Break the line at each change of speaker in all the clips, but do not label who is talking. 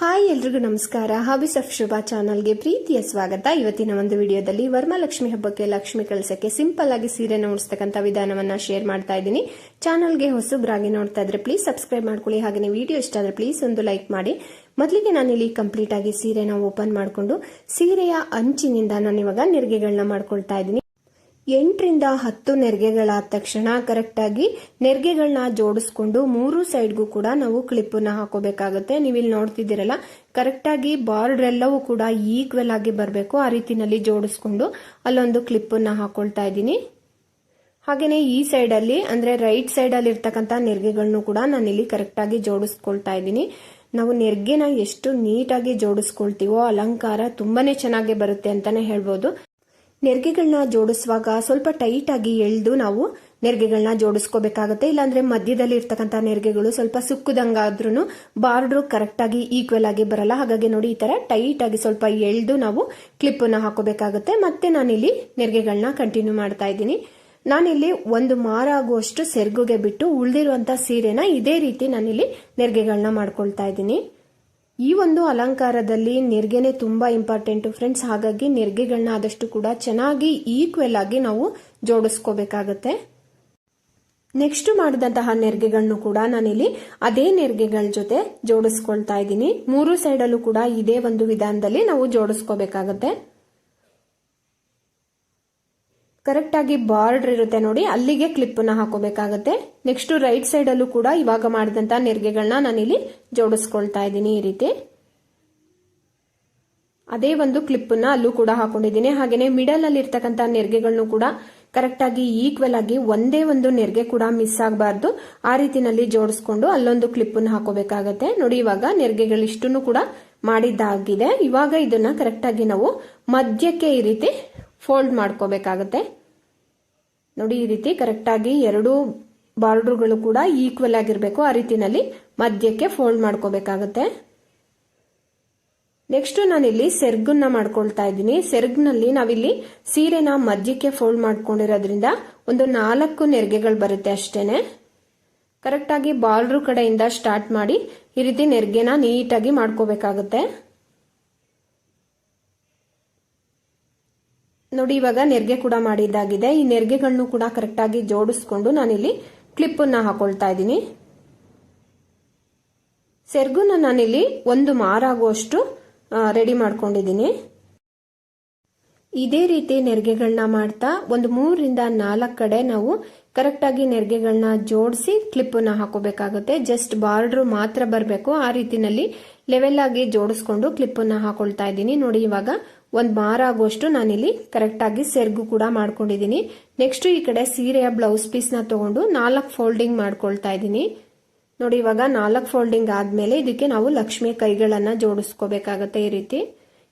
Hi ಎಲ್ರಿಗೂ ನಮಸ್ಕಾರ. Hobbies of Shubha ಚಾನಲ್ಗೆ ಪ್ರೀತಿಯ ಸ್ವಾಗತ. ಇವತ್ತಿನ ಒಂದು ವಿಡಿಯೋದಲ್ಲಿ ವರಮಹಾಲಕ್ಷ್ಮಿ ಹಬ್ಬಕ್ಕೆ ಲಕ್ಷ್ಮಿ ಕಳಿಸಕ್ಕೆ ಸಿಂಪಲ್ ಆಗಿ ಸೀರೆನ ಉಡಿಸ್ತಕ್ಕಂಥ ವಿಧಾನವನ್ನ ಶೇರ್ ಮಾಡ್ತಾ ಇದ್ದೀನಿ. ಚಾನಲ್ಗೆ ಹೊಸಬ್ರಾಗಿ ನೋಡ್ತಾ ಇದ್ರೆ ಪ್ಲೀಸ್ ಸಬ್ಸ್ಕ್ರೈಬ್ ಮಾಡ್ಕೊಳ್ಳಿ. ಹಾಗೆ ವಿಡಿಯೋ ಇಷ್ಟ ಆದ್ರೆ ಪ್ಲೀಸ್ ಒಂದು ಲೈಕ್ ಮಾಡಿ. ಮೊದಲಿಗೆ ನಾನಿಲ್ಲಿ ಕಂಪ್ಲೀಟ್ ಆಗಿ ಸೀರೆನ ಓಪನ್ ಮಾಡಿಕೊಂಡು ಸೀರೆಯ ಅಂಚಿನಿಂದ ನಾನಿವಾಗ ನೆರಿಗೆಗಳನ್ನ ಮಾಡ್ಕೊಳ್ತಾ ಇದ್ದೀನಿ. 8 ರಿಂದ 10 ನೆರಿಗೆಗಳಾದ ತಕ್ಷಣ ಕರೆಕ್ಟ್ ಆಗಿ ನೆರಿಗೆಗಳನ್ನ ಜೋಡಿಸ್ಕೊಂಡು 3 ಸೈಡ್ಗೂ ಕೂಡ ನಾವು ಕ್ಲಿಪ್ ನ ಹಾಕೋಬೇಕಾಗುತ್ತೆ. ನೀವು ಇಲ್ಲಿ ನೋಡ್ತಿದ್ದೀರಲ್ಲ, ಕರೆಕ್ಟ್ ಆಗಿ ಬಾರ್ಡರ್ ಎಲ್ಲವೂ ಕೂಡ ಈಕ್ವಲ್ ಆಗಿ ಬರಬೇಕು. ಆ ರೀತಿನಲ್ಲಿ ಜೋಡಿಸ್ಕೊಂಡು ಅಲ್ಲೊಂದು ಕ್ಲಿಪ್ ನ ಹಾಕೊಳ್ತಾ ಇದ್ದೀನಿ. ಹಾಗೇನೆ ಈ ಸೈಡ್ ಅಲ್ಲಿ ಅಂದ್ರೆ ರೈಟ್ ಸೈಡ್ ಅಲ್ಲಿ ಇರ್ತಕ್ಕಂಥ ನೆರಿಗೆಗಳನ್ನು ಕೂಡ ನಾನಿಲ್ಲಿ ಕರೆಕ್ಟ್ ಆಗಿ ಜೋಡಿಸ್ಕೊಳ್ತಾ ಇದ್ದೀನಿ. ನಾವು ನೆರಿಗೆನ ಎಷ್ಟು ನೀಟಾಗಿ ಜೋಡಿಸ್ಕೊಳ್ತೀವೋ ಅಲಂಕಾರ ತುಂಬಾನೇ ಚೆನ್ನಾಗಿ ಬರುತ್ತೆ ಅಂತಾನೆ ಹೇಳ್ಬೋದು. ನೆರಿಗೆಗಳನ್ನ ಜೋಡಿಸುವಾಗ ಸ್ವಲ್ಪ ಟೈಟ್ ಆಗಿ ಎಳೆದು ನಾವು ನೆರಿಗೆಗಳನ್ನ ಜೋಡಿಸ್ಕೋಬೇಕಾಗುತ್ತೆ. ಇಲ್ಲಾಂದ್ರೆ ಮಧ್ಯದಲ್ಲಿ ಇರ್ತಕ್ಕಂಥ ನೆರಿಗೆಗಳು ಸ್ವಲ್ಪ ಸುಕ್ಕದಂಗಾದ್ರೂ ಬಾರ್ಡರ್ ಕರೆಕ್ಟ್ ಆಗಿ ಈಕ್ವಲ್ ಆಗಿ ಬರಲ್ಲ. ಹಾಗಾಗಿ ನೋಡಿ, ಈ ತರ ಟೈಟ್ ಆಗಿ ಸ್ವಲ್ಪ ಎಳೆದು ನಾವು ಕ್ಲಿಪ್ ನ ಹಾಕೋಬೇಕಾಗುತ್ತೆ. ಮತ್ತೆ ನಾನಿಲ್ಲಿ ನೆರಿಗೆಗಳನ್ನ ಕಂಟಿನ್ಯೂ ಮಾಡ್ತಾ ಇದ್ದೀನಿ. ನಾನಿಲ್ಲಿ 1 ಮಾರ ಆಗುವಷ್ಟು ಸೆರ್ಗುಗೆ ಬಿಟ್ಟು ಉಳಿದಿರುವಂತ ಸೀರೆನ ಇದೇ ರೀತಿ ನಾನಿಲ್ಲಿ ನೆರಿಗೆಗಳನ್ನ ಮಾಡ್ಕೊಳ್ತಾ ಇದ್ದೀನಿ. ಈ ಒಂದು ಅಲಂಕಾರದಲ್ಲಿ ನೆರಿಗೆನೆ ತುಂಬಾ ಇಂಪಾರ್ಟೆಂಟ್ ಫ್ರೆಂಡ್ಸ್. ಹಾಗಾಗಿ ನೆರಿಗೆಗಳನ್ನ ಆದಷ್ಟು ಕೂಡ ಚೆನ್ನಾಗಿ ಈಕ್ವಲ್ ಆಗಿ ನಾವು ಜೋಡಿಸ್ಕೋಬೇಕಾಗತ್ತೆ. ನೆಕ್ಸ್ಟ್ ಮಾಡಿದಂತಹ ನೆರಿಗೆಗಳನ್ನು ಕೂಡ ನಾನಿಲ್ಲಿ ಅದೇ ನೆರಿಗೆಗಳ ಜೊತೆ ಜೋಡಿಸ್ಕೊಳ್ತಾ ಇದ್ದೀನಿ. 3 ಸೈಡ್ ಅಲ್ಲೂ ಕೂಡ ಇದೇ ಒಂದು ವಿಧಾನದಲ್ಲಿ ನಾವು ಜೋಡಿಸ್ಕೋಬೇಕಾಗತ್ತೆ. ಕರೆಕ್ಟ್ ಆಗಿ ಬಾರ್ಡರ್ ಇರುತ್ತೆ ನೋಡಿ, ಅಲ್ಲಿಗೆ ಕ್ಲಿಪ್ ನ ಹಾಕೋಬೇಕಾಗತ್ತೆ. ನೆಕ್ಸ್ಟ್ ರೈಟ್ ಸೈಡ್ ಅಲ್ಲೂ ಕೂಡ ಇವಾಗ ಮಾಡಿದಂತ ನೆರಿಗೆಗಳನ್ನ ನಾನಿಲ್ಲಿ ಜೋಡಿಸ್ಕೊಳ್ತಾ ಇದ್ದೀನಿ. ಈ ರೀತಿ ಅದೇ ಒಂದು ಕ್ಲಿಪ್ ನ ಅಲ್ಲೂ ಕೂಡ ಹಾಕೊಂಡಿದ್ದೀನಿ. ಹಾಗೇನೆ ಮಿಡಲ್ ಅಲ್ಲಿ ಇರ್ತಕ್ಕಂಥ ನೆರಿಗೆಗಳನ್ನು ಕೂಡ ಕರೆಕ್ಟ್ ಆಗಿ ಈಕ್ವಲ್ ಆಗಿ ಒಂದೇ ಒಂದು ನೆರಿಗೆ ಕೂಡ ಮಿಸ್ ಆಗಬಾರ್ದು. ಆ ರೀತಿನಲ್ಲಿ ಜೋಡಿಸ್ಕೊಂಡು ಅಲ್ಲೊಂದು ಕ್ಲಿಪ್ ನ ಹಾಕೋಬೇಕಾಗತ್ತೆ. ನೋಡಿ, ಇವಾಗ ನೆರಿಗೆಗಳಿಷ್ಟನ್ನು ಕೂಡ ಮಾಡಿದ್ದಾಗಿದೆ. ಇವಾಗ ಇದನ್ನ ಕರೆಕ್ಟ್ ಆಗಿ ನಾವು ಮಧ್ಯಕ್ಕೆ ಈ ರೀತಿ ಫೋಲ್ಡ್ ಮಾಡ್ಕೋಬೇಕಾಗತ್ತೆ. ನೋಡಿ, ಈ ರೀತಿ ಕರೆಕ್ಟ್ ಆಗಿ 2 ಬಾರ್ಡರ್ಗಳು ಕೂಡ ಈಕ್ವಲ್ ಆಗಿರ್ಬೇಕು. ಆ ರೀತಿನಲ್ಲಿ ಮಧ್ಯಕ್ಕೆ ಫೋಲ್ಡ್ ಮಾಡ್ಕೋಬೇಕಾಗತ್ತೆ. ನೆಕ್ಸ್ಟ್ ನಾನಿಲ್ಲಿ ಸೆರ್ಗನ್ನ ಮಾಡ್ಕೊಳ್ತಾ ಇದ್ದೀನಿ. ಸೆರ್ಗ್ನಲ್ಲಿ ನಾವಿಲ್ಲಿ ಸೀರೆನ ಮಧ್ಯಕ್ಕೆ ಫೋಲ್ಡ್ ಮಾಡ್ಕೊಂಡಿರೋದ್ರಿಂದ ಒಂದು 4 ನೆರಿಗೆಗಳು ಬರುತ್ತೆ ಅಷ್ಟೇನೆ. ಕರೆಕ್ಟ್ ಆಗಿ ಬಾರ್ಡರ್ ಕಡೆಯಿಂದ ಸ್ಟಾರ್ಟ್ ಮಾಡಿ ಈ ರೀತಿ ನೆರಿಗೆನ ನೀಟಾಗಿ ಮಾಡ್ಕೋಬೇಕಾಗತ್ತೆ. ನೋಡಿ, ಇವಾಗ ನೆರಿಗೆ ಕೂಡ ಮಾಡಿದ್ದಾಗಿದೆ. ಈ ನೆರಿಗೆಗಳನ್ನು ಕೂಡ ಕರೆಕ್ಟ್ ಆಗಿ ಜೋಡಿಸ್ಕೊಂಡು ನಾನಿಲ್ಲಿ ಕ್ಲಿಪ್ ನ ಹಾಕೊಳ್ತಾ ಇದ್ದೀನಿ. ಸೆರ್ಗುನ ನಾನಿಲ್ಲಿ 1 ಮಾರ ಆಗುವಷ್ಟು ರೆಡಿ ಮಾಡ್ಕೊಂಡಿದ್ದೀನಿ. ಇದೇ ರೀತಿ ನೆರಿಗೆಗಳನ್ನ ಮಾಡ್ತಾ ಒಂದು 3 ರಿಂದ 4 ಕಡೆ ನಾವು ಕರೆಕ್ಟ್ ಆಗಿ ನೆರಿಗೆಗಳನ್ನ ಜೋಡಿಸಿ ಕ್ಲಿಪ್ ನ ಹಾಕೋಬೇಕಾಗುತ್ತೆ. ಜಸ್ಟ್ ಬಾರ್ಡರ್ ಮಾತ್ರ ಬರಬೇಕು. ಆ ರೀತಿನಲ್ಲಿ ಲೆವೆಲ್ ಆಗಿ ಜೋಡಿಸ್ಕೊಂಡು ಕ್ಲಿಪ್ ನ ಹಾಕೊಳ್ತಾ ಇದ್ದೀನಿ. ನೋಡಿ, ಇವಾಗ 1 ಮಾರ ಆಗುವಷ್ಟು ನಾನಿಲ್ಲಿ ಕರೆಕ್ಟ್ ಆಗಿ ಸೆರ್ಗು ಕೂಡ ಮಾಡ್ಕೊಂಡಿದ್ದೀನಿ. ನೆಕ್ಸ್ಟ್ ಈ ಕಡೆ ಸೀರೆಯ ಬ್ಲೌಸ್ ಪೀಸ್ ನ ತಗೊಂಡು 4 ಫೋಲ್ಡಿಂಗ್ ಮಾಡ್ಕೊಳ್ತಾ ಇದ್ದೀನಿ. ನೋಡಿ, ಇವಾಗ 4 ಫೋಲ್ಡಿಂಗ್ ಆದ್ಮೇಲೆ ಇದಕ್ಕೆ ನಾವು ಲಕ್ಷ್ಮಿ ಕೈಗಳನ್ನ ಜೋಡಿಸ್ಕೋಬೇಕಾಗತ್ತೆ. ಈ ರೀತಿ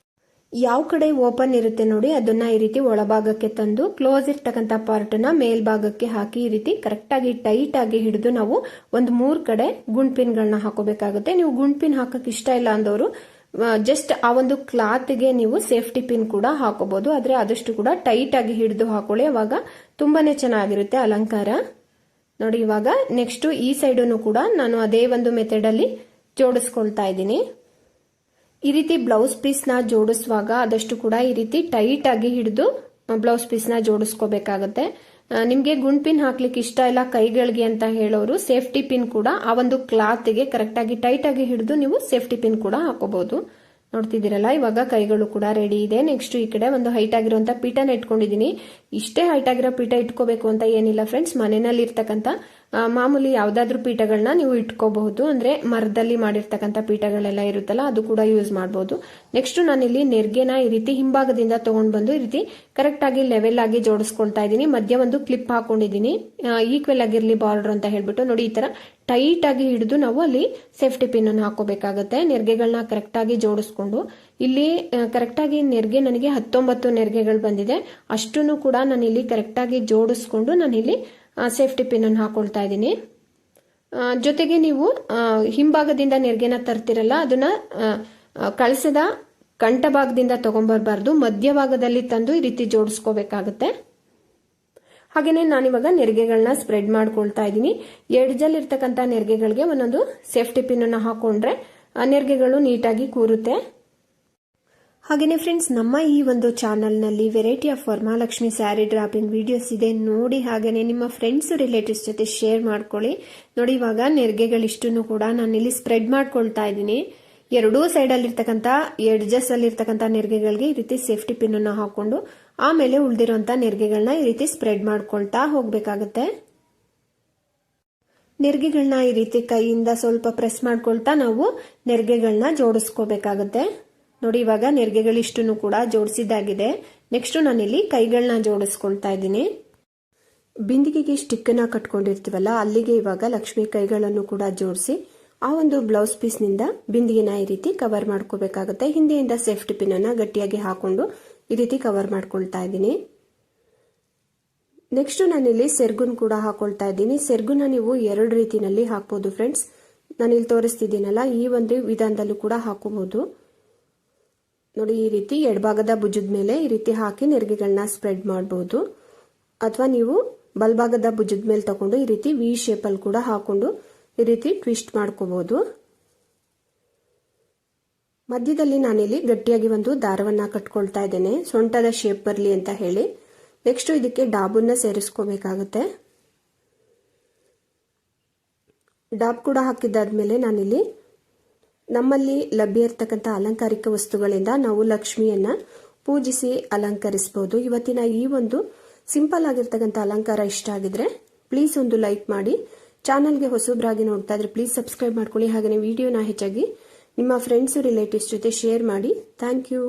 ಯಾವ ಕಡೆ ಓಪನ್ ಇರುತ್ತೆ ನೋಡಿ, ಅದನ್ನ ಈ ರೀತಿ ಒಳಭಾಗಕ್ಕೆ ತಂದು ಕ್ಲೋಸ್ ಇರ್ತಕ್ಕಂಥ ಪಾರ್ಟ್ ನ ಮೇಲ್ಭಾಗಕ್ಕೆ ಹಾಕಿ ಈ ರೀತಿ ಕರೆಕ್ಟ್ ಆಗಿ ಟೈಟ್ ಆಗಿ ಹಿಡಿದು ನಾವು ಒಂದು 3 ಕಡೆ ಗುಂಡ್ ಗಳನ್ನ ಹಾಕೋಬೇಕಾಗುತ್ತೆ. ನೀವು ಗುಂಡ್ ಪಿನ್ ಹಾಕಕ್ ಇಷ್ಟ ಇಲ್ಲ ಅಂದವರು ಜಸ್ಟ್ ಆ ಒಂದು ಕ್ಲಾತ್ ಗೆ ನೀವು ಸೇಫ್ಟಿ ಪಿನ್ ಕೂಡ ಹಾಕೋಬಹುದು. ಆದ್ರೆ ಆದಷ್ಟು ಕೂಡ ಟೈಟ್ ಆಗಿ ಹಿಡಿದು ಹಾಕೊಳ್ಳಿ, ಅವಾಗ ತುಂಬಾನೇ ಚೆನ್ನಾಗಿರುತ್ತೆ ಅಲಂಕಾರ. ನೋಡಿ, ಇವಾಗ ನೆಕ್ಸ್ಟ್ ಈ ಸೈಡನ್ನು ಕೂಡ ನಾನು ಅದೇ ಒಂದು ಮೆಥಡ್ ಅಲ್ಲಿ ಜೋಡಿಸ್ಕೊಳ್ತಾ ಇದ್ದೀನಿ. ಈ ರೀತಿ ಬ್ಲೌಸ್ ಪೀಸ್ ನ ಜೋಡಿಸುವಾಗ ಆದಷ್ಟು ಕೂಡ ಈ ರೀತಿ ಟೈಟ್ ಆಗಿ ಹಿಡಿದು ಬ್ಲೌಸ್ ಪೀಸ್ ನ ಜೋಡಿಸ್ಕೋಬೇಕಾಗತ್ತೆ. ನಿಮ್ಗೆ ಗುಂಡ್ ಪಿನ್ ಹಾಕ್ಲಿಕ್ಕೆ ಇಷ್ಟ ಇಲ್ಲ ಕೈಗಳಿಗೆ ಅಂತ ಹೇಳೋರು ಸೇಫ್ಟಿ ಪಿನ್ ಕೂಡ ಆ ಒಂದು ಕ್ಲಾತ್ ಗೆ ಕರೆಕ್ಟ್ ಆಗಿ ಟೈಟ್ ಆಗಿ ಹಿಡಿದು ನೀವು ಸೇಫ್ಟಿ ಪಿನ್ ಕೂಡ ಹಾಕೋಬಹುದು. ನೋಡ್ತಿದ್ದೀರಲ್ಲ, ಇವಾಗ ಕೈಗಳು ಕೂಡ ರೆಡಿ ಇದೆ. ನೆಕ್ಸ್ಟ್ ಈ ಕಡೆ ಒಂದು ಹೈಟ್ ಆಗಿರುವಂತ ಪೀಠನ ಇಟ್ಕೊಂಡಿದ್ದೀನಿ. ಇಷ್ಟೇ ಹೈಟ್ ಆಗಿರೋ ಪೀಠ ಇಟ್ಕೋಬೇಕು ಅಂತ ಏನಿಲ್ಲ ಫ್ರೆಂಡ್ಸ್. ಮನೆಯಲ್ಲಿ ಇರ್ತಕ್ಕಂಥ ಮಾಮೂಲಿ ಯಾವ್ದಾದ್ರು ಪೀಠಗಳನ್ನ ನೀವು ಇಟ್ಕೋಬಹುದು. ಅಂದ್ರೆ ಮರದಲ್ಲಿ ಮಾಡಿರ್ತಕ್ಕಂಥ ಪೀಠಗಳೆಲ್ಲ ಇರುತ್ತಲ್ಲ, ಅದು ಕೂಡ ಯೂಸ್ ಮಾಡಬಹುದು. ನೆಕ್ಸ್ಟ್ ನಾನಿಲ್ಲಿ ನೆರಿಗೆನ ಈ ರೀತಿ ಹಿಂಭಾಗದಿಂದ ತಗೊಂಡ್ ಬಂದು ಈ ರೀತಿ ಕರೆಕ್ಟ್ ಆಗಿ ಲೆವೆಲ್ ಆಗಿ ಜೋಡಿಸ್ಕೊಳ್ತಾ ಇದ್ದೀನಿ. ಮಧ್ಯ ಒಂದು ಕ್ಲಿಪ್ ಹಾಕೊಂಡಿದ್ದೀನಿ, ಈಕ್ವಲ್ ಆಗಿರ್ಲಿ ಬಾರ್ಡರ್ ಅಂತ ಹೇಳ್ಬಿಟ್ಟು. ನೋಡಿ, ಈ ತರ ಟೈಟ್ ಆಗಿ ಹಿಡಿದು ನಾವು ಅಲ್ಲಿ ಸೇಫ್ಟಿ ಪಿನ್ ಅನ್ನು ಹಾಕೋಬೇಕಾಗತ್ತೆ. ನೆರಿಗೆಗಳನ್ನ ಕರೆಕ್ಟ್ ಆಗಿ ಜೋಡಿಸ್ಕೊಂಡು ಇಲ್ಲಿ ಕರೆಕ್ಟ್ ಆಗಿ ನೆರಿಗೆ ನನಗೆ 19 ನೆರಿಗೆಗಳು ಬಂದಿದೆ. ಅಷ್ಟನ್ನು ಕೂಡ ನಾನಿಲ್ಲಿ ಕರೆಕ್ಟ್ ಆಗಿ ಜೋಡಿಸ್ಕೊಂಡು ನಾನಿಲ್ಲಿ ಸೇಫ್ಟಿ ಪಿನ್ ಅನ್ನು ಹಾಕೊಳ್ತಾ ಇದ್ದೀನಿ. ಜೊತೆಗೆ ನೀವು ಹಿಂಭಾಗದಿಂದ ನೆರಿಗೆನ ತರ್ತಿರಲ್ಲ, ಅದನ್ನ ಕಳಸದ ಕಂಠ ಭಾಗದಿಂದ ತಗೊಂಡ್ಬರ್ಬಾರ್ದು, ಮಧ್ಯಭಾಗದಲ್ಲಿ ತಂದು ಈ ರೀತಿ ಜೋಡಿಸ್ಕೋಬೇಕಾಗತ್ತೆ. ಹಾಗೇನೆ ನಾನಿವಾಗ ನೆರಿಗೆಗಳನ್ನ ಸ್ಪ್ರೆಡ್ ಮಾಡ್ಕೊಳ್ತಾ ಇದ್ದೀನಿ. ಎಡ್ಜಲ್ಲಿ ಇರ್ತಕ್ಕಂಥ ನೆರಿಗೆಗಳಿಗೆ ಒಂದೊಂದು ಸೇಫ್ಟಿ ಪಿನ್ ಅನ್ನ ಹಾಕೊಂಡ್ರೆ ನೆರಿಗೆಗಳು ನೀಟಾಗಿ ಕೂರುತ್ತೆ. ಹಾಗೇನೆ ಫ್ರೆಂಡ್ಸ್, ನಮ್ಮ ಈ ಒಂದು ಚಾನಲ್ನಲ್ಲಿ variety of Varamahalakshmi sari dropping videos ಇದೆ, ನೋಡಿ. ಹಾಗೇನೆ ನಿಮ್ಮ ಫ್ರೆಂಡ್ಸ್ ರಿಲೇಟಿವ್ಸ್ ಜೊತೆ ಶೇರ್ ಮಾಡ್ಕೊಳ್ಳಿ. ನೋಡಿ, ಇವಾಗ ನೆರಿಗೆಗಳಿಷ್ಟನ್ನು ಕೂಡ ನಾನು ಇಲ್ಲಿ ಸ್ಪ್ರೆಡ್ ಮಾಡ್ಕೊಳ್ತಾ ಇದ್ದೀನಿ. ಎರಡೂ ಸೈಡಲ್ಲಿರ್ತಕ್ಕಂಥ ಎಡ್ಜಸ್ ಅಲ್ಲಿರ್ತಕ್ಕಂಥ ನೆರಿಗೆಗಳಿಗೆ ಈ ರೀತಿ ಸೇಫ್ಟಿ ಪಿನ್ ಅನ್ನು ಹಾಕೊಂಡು ಆಮೇಲೆ ಉಳಿದಿರುವಂಥ ನೆರಿಗೆಗಳನ್ನ ಈ ರೀತಿ ಸ್ಪ್ರೆಡ್ ಮಾಡ್ಕೊಳ್ತಾ ಹೋಗ್ಬೇಕಾಗತ್ತೆ. ನೆರಿಗೆಗಳನ್ನ ಈ ರೀತಿ ಕೈಯಿಂದ ಸ್ವಲ್ಪ ಪ್ರೆಸ್ ಮಾಡ್ಕೊಳ್ತಾ ನಾವು ನೆರಿಗೆಗಳನ್ನ ಜೋಡಿಸ್ಕೋಬೇಕಾಗತ್ತೆ. ನೋಡಿ, ಇವಾಗ ನೆರಿಗೆಗಳಿಷ್ಟನ್ನು ಕೂಡ ಜೋಡಿಸಿದ್ದಾಗಿದೆ. ನೆಕ್ಸ್ಟ್ ನಾನಿಲ್ಲಿ ಕೈಗಳನ್ನ ಜೋಡಿಸ್ಕೊಳ್ತಾ ಇದ್ದೀನಿ. ಬಿಂದಿಗೆಗೆ ಸ್ಟಿಕ್ ಅನ್ನ ಕಟ್ಕೊಂಡಿರ್ತೀವಲ್ಲ, ಅಲ್ಲಿಗೆ ಇವಾಗ ಲಕ್ಷ್ಮಿ ಕೈಗಳನ್ನು ಕೂಡ ಜೋಡಿಸಿ ಆ ಒಂದು ಬ್ಲೌಸ್ ಪೀಸ್ ನಿಂದ ಬಿಂದಿಗೆನ ಈ ರೀತಿ ಕವರ್ ಮಾಡ್ಕೋಬೇಕಾಗುತ್ತೆ. ಹಿಂದೆಯಿಂದ ಸೇಫ್ಟಿ ಪಿನ್ ಅನ್ನ ಗಟ್ಟಿಯಾಗಿ ಹಾಕೊಂಡು ಈ ರೀತಿ ಕವರ್ ಮಾಡ್ಕೊಳ್ತಾ ಇದ್ದೀನಿ. ನೆಕ್ಸ್ಟ್ ನಾನಿಲ್ಲಿ ಸೆರ್ಗುನ್ ಕೂಡ ಹಾಕೊಳ್ತಾ ಇದ್ದೀನಿ. ಸೆರ್ಗುನ ನೀವು ಎರಡು ರೀತಿನಲ್ಲಿ ಹಾಕ್ಬೋದು ಫ್ರೆಂಡ್ಸ್. ನಾನಿಲ್ಲಿ ತೋರಿಸ್ತಿದ್ದೀನಲ್ಲ, ಈ ಒಂದು ವಿಧಾನದಲ್ಲೂ ಕೂಡ ಹಾಕೋಬಹುದು. ನೋಡಿ, ಈ ರೀತಿ ಎಡಭಾಗದ ಭುಜದ ಮೇಲೆ ಈ ರೀತಿ ಹಾಕಿ ನೆರಿಗೆಗಳನ್ನ ಸ್ಪ್ರೆಡ್ ಮಾಡಬಹುದು. ಅಥವಾ ನೀವು ಬಲಭಾಗದ ಭುಜದ ಮೇಲೆ ತಗೊಂಡು ಈ ರೀತಿ ವಿ ಶೇಪ್ ಅಲ್ಲಿ ಕೂಡ ಹಾಕೊಂಡು ಈ ರೀತಿ ಟ್ವಿಸ್ಟ್ ಮಾಡ್ಕೋಬಹುದು. ಮಧ್ಯದಲ್ಲಿ ನಾನಿಲ್ಲಿ ಗಟ್ಟಿಯಾಗಿ ಒಂದು ದಾರವನ್ನ ಕಟ್ಕೊಳ್ತಾ ಇದ್ದೇನೆ, ಸೊಂಟದ ಶೇಪ್ ಬರಲಿ ಅಂತ ಹೇಳಿ. ನೆಕ್ಸ್ಟ್ ಇದಕ್ಕೆ ಡಾಬನ್ನ ಸೇರಿಸ್ಕೋಬೇಕಾಗುತ್ತೆ. ಡಾಬ್ ಕೂಡ ಹಾಕಿದ್ದಾದ್ಮೇಲೆ ನಾನಿಲ್ಲಿ ನಮ್ಮಲ್ಲಿ ಲಭ್ಯ ಇರತಕ್ಕಂಥ ಅಲಂಕಾರಿಕ ವಸ್ತುಗಳಿಂದ ನಾವು ಲಕ್ಷ್ಮಿಯನ್ನ ಪೂಜಿಸಿ ಅಲಂಕರಿಸಬಹುದು. ಇವತ್ತಿನ ಈ ಒಂದು ಸಿಂಪಲ್ ಆಗಿರ್ತಕ್ಕಂಥ ಅಲಂಕಾರ ಇಷ್ಟ ಆಗಿದ್ರೆ ಪ್ಲೀಸ್ ಒಂದು ಲೈಕ್ ಮಾಡಿ. ಚಾನಲ್ಗೆ ಹೊಸಬ್ರಾಗಿ ನೋಡ್ತಾ ಇದ್ರೆ ಪ್ಲೀಸ್ ಸಬ್ಸ್ಕ್ರೈಬ್ ಮಾಡ್ಕೊಳ್ಳಿ. ಹಾಗೆಯೇ ವಿಡಿಯೋನ ಹೆಚ್ಚಾಗಿ ನಿಮ್ಮ ಫ್ರೆಂಡ್ಸ್ ರಿಲೇಟಿವ್ಸ್ ಜೊತೆ ಶೇರ್ ಮಾಡಿ. Thank you.